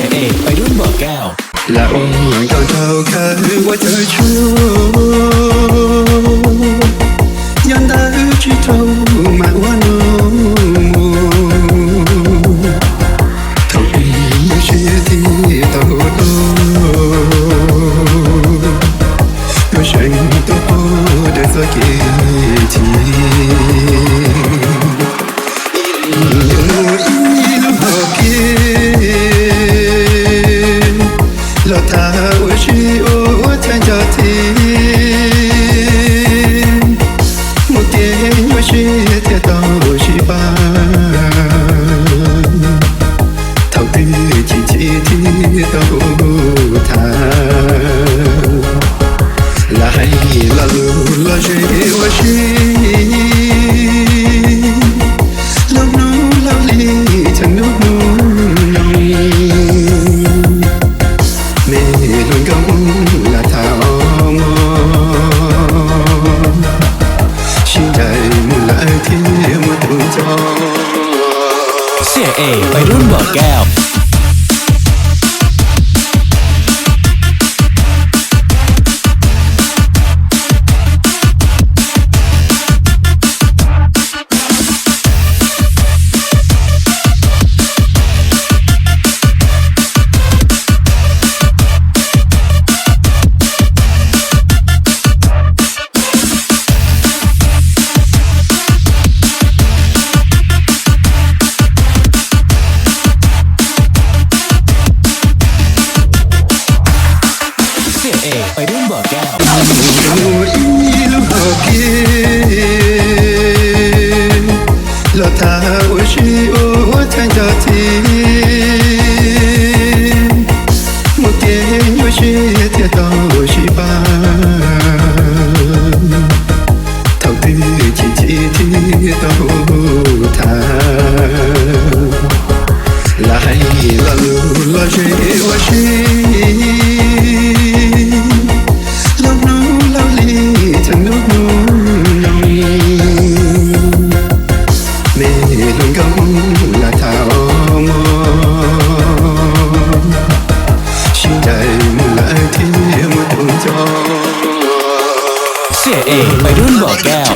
สียเอกไปรุ่นเบอร์แก้วและองค์ก่อนเท่าคือว่าเธอชูยันได้ที่เท่ามาว่าโนเท่าที่เชื่อที่เท่าโตก็ฉันตัวพอได้สักกี่ที老他我是我参加题，目前我是铁道是吧？头对起起提都他，来拉路拉水我是。เสียเอกไปรุ่นเบอร์แก้วไปรุ่นเบอร์แก้ว老他我是我参加题，目前我是铁道是吧？头对起起提都他，来拉路拉水我是。เสียเอกไปรุ่นเบอร์แก้ว